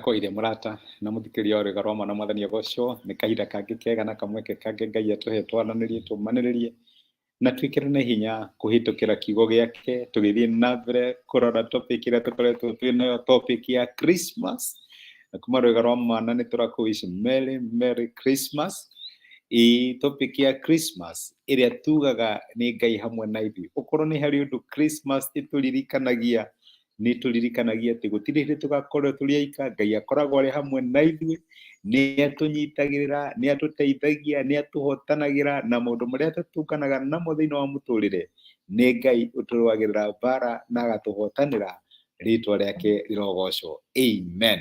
ndakoire murata na muthikiria ore garoma na mwathani agoco ni kahinda kangi kega na kamweke kangi Ngai atuhe twananirie tumaniririe na twikirane hinya kuhitukira kiugo giake tugithie na mbere kurora topic ira tukoretwo twinayo, topic ya Christmas na kuma rwega rwa mwana ni turakuwish Merry Christmas. Topic ya Christmas iria tugaga ni Ngai hamwe na ithuĩ. Ukorwo ni hari undu Christmas ituririkanagia ni turirikanagia ati gutiri hindi tugakorwo turi aika, Ngai akoragwo ari hamwe na ithuĩ, ni atunyitagirira, ni atuteithagia, ni atuhotanagira na maundu maria tutunganaga namo thiini wa muturire. Ni Ngai uturwagirira bara na agatuhotanira, ritwa riake rirogocwo. Amen.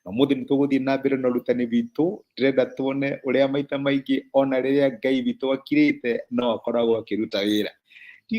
Umuthi nituguthie na mbere na urutani witu, ndirenda tuone uria maita maingi ona riria Ngai witu akirite no akoragwo akiruta wira.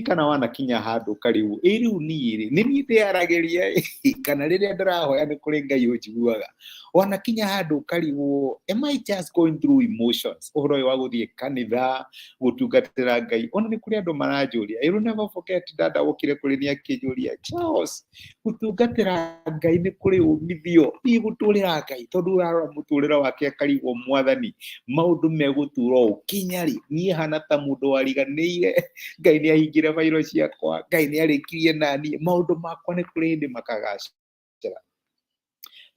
Kana wanakinya handu karibu riu ni ndiarageria kana riria ndirahoya ni kuri Ngai unjiguaga. Wanakinya handu karibu, am I just going through emotions? Uhoro wa guthie kanitha gutungatira Ngai ona ni kuri andu maranjuria. I will never forget dada wokire kuri ni akinjuria, Charles, gutungatira Ngai ni kuri umithio, ni guturira Ngai tondu urarora muturira wake karibu mwathani maundu meguturo ukinyari ni hana ta mundu wariganiire. Ngai ni ahingire vairo ciakwa, Ngai ni arikirie nani maundu makwa ni kuri ndi makagacira.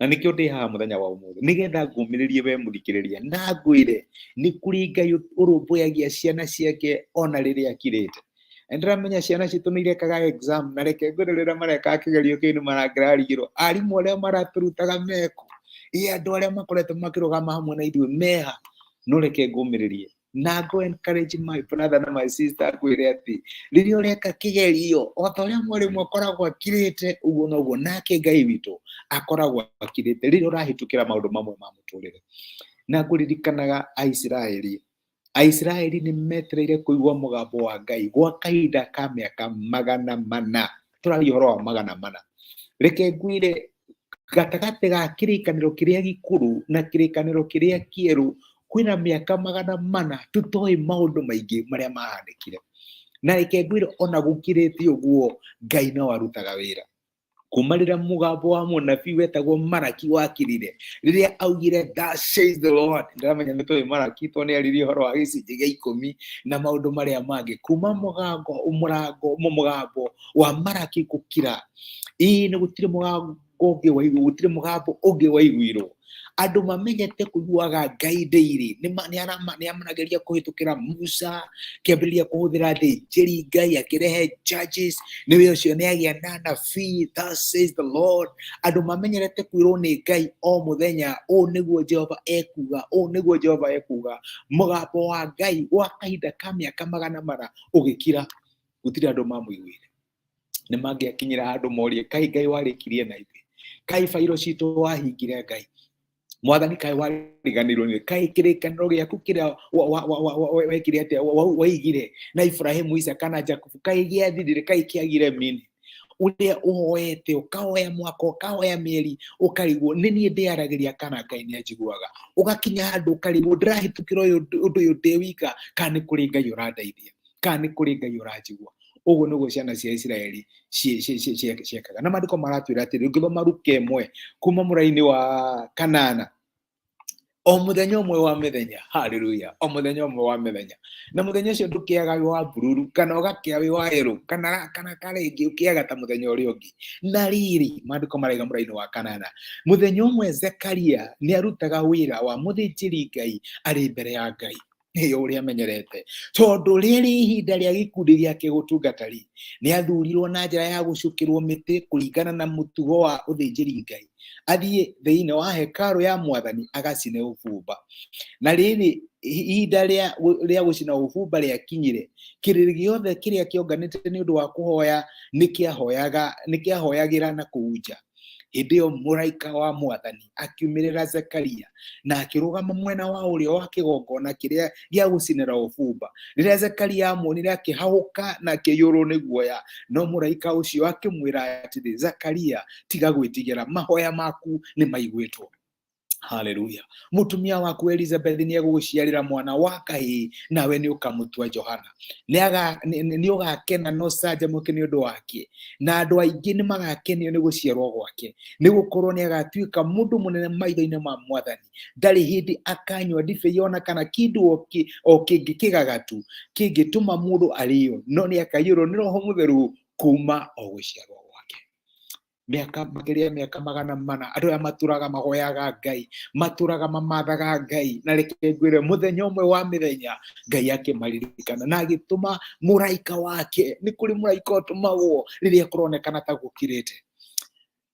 Na nikio ndi haha muthenya wa umuthi nigetha ngumiririe we muthikiriria na ngwire ni kuri Ngai urumbuyagia ciana ciake ona riria akirite. Ndiramenya ciana citu ni irekaga exam na reke ngwirira mareka kigerio kinu maragrarigirwo arimu aria maraturutaga meko andu aria makoretwo makirugama hamwe na ithuĩ meha. No reke ngumiririe na go encourage my brother na my sister kwire ati riria ureka kigerio ota uria mwarimu akoragwo akirite uguo noguo nake Ngai witu akoragwo akirite riria urahitukira maundu mamwe ma muturire. Na nguririkanaga Aisraeli ni metereire kuigua mugambo wa Ngai gwa kahinda ka miaka 400. Turaria uhoro wa 400. Reke ngwire gatagati ga kirikaniro kiria gikuru na kirikaniro kiria kieru kwina miaka 400 tutoi maundu maingi maria mahandikire. Na reke ngwire ona gukirite uguo Ngai no arutaga wira. Kumarira mugambo wa munabii wetagwo Maraki wakirire riria augire thus says the Lord. Ndiramenya nitoi Maraki to ni aririe horo wa gicunji gia 10 na maundu maria mangi kuma mugambo wa Maraki gukira ni gutire mugambo ungi waiguirwo. Andu mamenyete kuiguaga Ngai daily ni amanageria kuhitukira Musa kiambiriria kuhuthira njiri Ngai akirehe judges ni we ucio ni agia na nabii thus says the Lord. Andu mamenyerete kwirwo ni Ngai o muthenya o niguo Jehova ekuga mugambo wa Ngai wa kahinda ka miaka 400 ugikira gutire andu mamuiguire. Ni mangiakinyira handu morie kai Ngai warikirie na ithuĩ, kai fairo citu wahingire Ngai, mwathani kai wariganirwo ni kai kirikaniro giaku kiria wekire atia waigire na Ibrahimu, Isaka na Jakubu kai giathirire kai kiagire mini uria uhoete ukahoya mwaka ukahoya mieri ukarigwo ni nie ndiaragiria kana Ngai ni anjiguaga. Ugakinya handu ukarigwo ndirahitukira undu uyu ndi wika kana kuri Ngai urandeithia kana ni kuri Ngai uranjigua. Uguo niguo ciana cia Israeli ciekaga. Na maandiko maratwira atiri ngithoma Luka 1 kuma muraini wa kanana o muthenya umwe wa mithenya. Hallelujah. O muthenya umwe wa mithenya, na muthenya ucio ndukiaga wa bururu kana ugakia wa yero kana karengi ukiaga ta muthenya uri ungi. Na riri maandiko maraiga muraini wa kanana muthenya umwe Zekaria ni arutaga wira wa muthinjiri Ngai ari mbere ya Ngai uria amenyerete, tondu riri ihinda ria gikundi giake gutungatari ni athurirwo na njira ya gucukirwo miti kuringana na mutugo wa uthinjiri Ngai athie thiini wa hekalu ya mwathani agacine ubumba. Na riri ihinda ria gucina ubumba ria kinyire, kiriri giothe kiria kionganite ni undu wa kuhoya nikiahoyagira na kuunja. Hindi yo muraika wa mwathani akiumirira Zekaria na akirugama mwena wa urio wa kigongona kiria gia gucinira ubumba. Riria Zekaria amuonire akihahuka na akiyurwo ni guoya, no muraika ucio akimwira atiri, Zekaria tiga gwitigira, mahoya maku ni maiguitwo. Hallelujah. Mutumia waku Elizabeth ni egũgũciarĩra mwana wa kahĩĩ nawe nĩ ũkamũtua Johana. Nĩ ũgakena no canjamũke nĩ ũndũ wake, na andũ aingĩ nĩ magakenio nĩ gũciarwo gwake, nĩ gũkorwo nĩ agatuĩka mũndũ mũnene maitho-inĩ ma Mwathani. Ndarĩ hĩndĩ akanyua ndibei ona kana kĩndũ o kĩngĩ kĩgagatu kĩngĩtũma mũndũ arĩo, no nĩ akaiyũrwo nĩ Roho Mũtheru kuma o gũciarwo gwake. Makĩria mĩaka 400 andũ aya matũraga mahoyaga Ngai, matũraga mamathaga Ngai, na reke ngwĩre mũthenya ũmwe wa mĩthenya Ngai akĩmaririkana na agĩtũma mũraika wake. Nĩ kũrĩ mũraika ũtũmagwo rĩrĩa kũronekana ta gũkirĩte.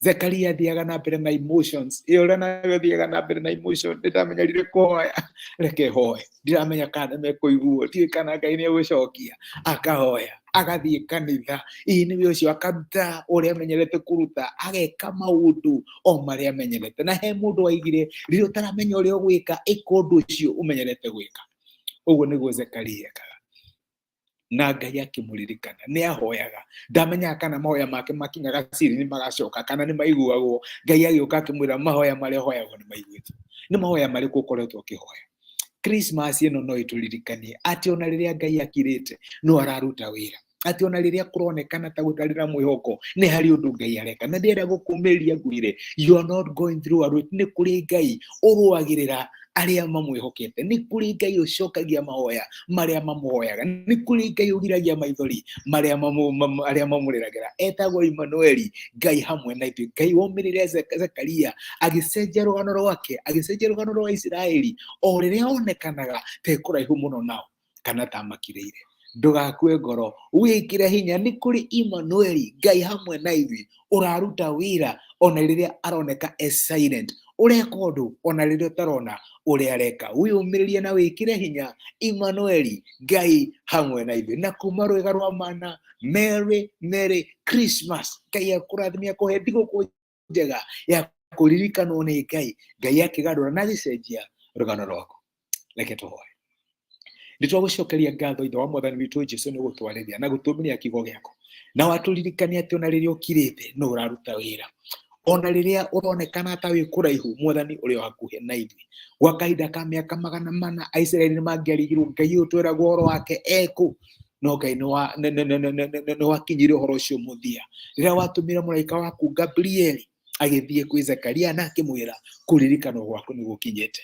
Zekaria thiaga na mbere na emotions, ũrĩa nawe thiaga na mbere na emotions, ndiramenya rire kuhoya, reke hoye, ndiramenya kana mekũiguo, ndiũĩ kana Ngai nĩ egũcokia. Akahoya, agathiĩ kanitha, nĩwe ũcio akaruta ũrĩa amenyerete kũruta, ageka maũndũ o marĩa amenyerete. Na he mũndũ waigire rĩrĩa ũtaramenya ũrĩa ũgwĩka ĩka ũndũ ũcio ũmenyerete gwĩka. Ũguo nĩguo Zekaria ekaga. Na Ngai akĩmũririkana, nĩ ahoyaga, ndamenyaga kana mahoya make makinyaga ciri nĩ magacoka kana nĩ maiguagwo. Ngai agĩũka akĩmwĩra mahoya marĩa hoyagwo nĩ maiguĩtwo. Nĩ mahoya marĩkũ ũkoretwo ũkĩhoya? Christmas ĩno no ĩtũririkanie atĩ ona rĩrĩa Ngai akirĩte no araruta wĩra, atĩ ona rĩrĩa kũronekana ta gũtarĩ na mwĩhoko nĩ harĩ ũndũ Ngai areka. Na ndĩrenda gũkũmĩrĩria ngwĩre, you are not going through a route. Nĩ kũrĩ Ngai ũrũagĩrĩra arĩa mamwĩhokete, nĩ kũrĩ Ngai ũcokagia mahoya marĩa mamũhoyaga, nĩ kũrĩ Ngai ũgiragia maithori arĩa mamũrĩragĩra. Etagwo Immanueli, Ngai hamwe na ithuĩ. Ngai waumĩrĩre Zekaria agĩcenjia rũgano rwake, agĩcenjia rũgano rwa Isiraeli o rĩrĩa onekanaga te kũraihu mũno nao kana ta makirĩire. Ndũgakue ngoro, wĩkĩre hinya, nĩ kũrĩ Immanueli, Ngai hamwe na ithuĩ, ũraruta wĩra ona rĩrĩa aroneka silent, ũreka ũndũ ona rĩrĩa ũtarona ũrĩa areka. Wĩyũmĩrĩrie na wĩkĩre hinya, Immanueli, Ngai hamwe na ithuĩ. Na kuma rwĩga rwa mana, Merry Christmas. Ngai akũrathime akũhe thigũkũ njega ya kũririkanwo nĩ Ngai. Ngai akĩgarũra na agĩcenjia rũgano rwaku. Reke tũhoye. Nĩtwagũcokeria ngatho Ithe wa Mwathani witũ Jesũ nĩ gũtwarĩria na gũtũmĩria kiugo gĩaku, na watũririkania atĩ ona rĩrĩa ũkirĩte no ũraruta wĩra, ona rĩrĩa ũronekana ta wĩ kũraihu, Mwathani ũrĩ o hakuhĩ na ithuĩ. Gwa kahinda ka mĩaka 400 Aisiraeli nĩ mangĩarigirwo Ngai ũyũ twĩragwo ũhoro wake ekũ, no Ngai nĩ wakinyire ũhoro ũcio mũthia rĩrĩa watũmire mũraika waku Gabriel agĩthiĩ kwĩ Zekaria na akĩmwĩra kũririkanwo gwaku nĩ gũkinyĩte.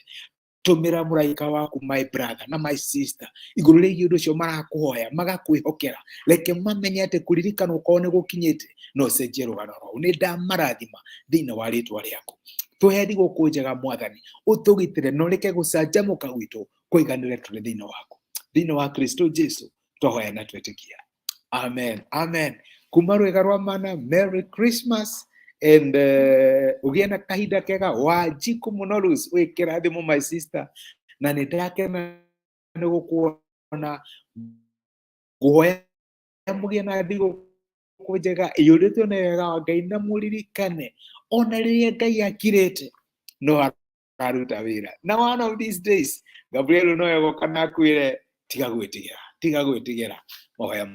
Tũmĩra mũraika waku, my brother na my sister, igũrũ rĩgiĩ ũndũ ũcio marakũhoya magakwĩhokera, reke mamenye atĩ kũririkanwo kwao nĩ gũkinyĩte, no cenjie rũgano rwao. Nĩ ndamarathima thĩinĩ wa rĩĩtwa rĩaku. Tũhe thigũkũ njega Mwathani, ũtũgitĩre na ũreke gũcanjamũka gwitũ kũiganĩre tũrĩ thĩinĩ waku. Thĩinĩ wa Kristo Jesũ twahoya na twĩtĩkia. Amen. Amen. Kuma rwĩga rwa mana, Merry Christmas. And ugie na kahinda kega. Wanjiku Mũnorus, wĩ kĩrathimo my sister, na nĩ ndakena nĩ gũkuona. Ngũhoya mũgĩe na thigũkũ njega ĩiyũrĩtwo nĩ wega wa Ngai, na mũririkane ona rĩrĩa Ngai akirĩte no araruta wĩra. Na one of these days Gabriel no egũka na akwĩre tiga gwĩtigĩra, mahoya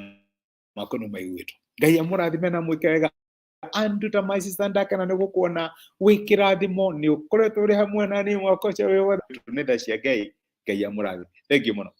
maku nĩ maiguĩtwo. Ngai amũrathime na mwĩke wega. Anduta my sister, ndakena nĩ gũkuona wĩ kĩrathimo, nĩ ũkoretwo ũrĩ hamwe na niĩ mwaka ũcio wĩ wothe. Nĩ tha cia Ngai, Ngai amũrathime. Thengiũ mũno.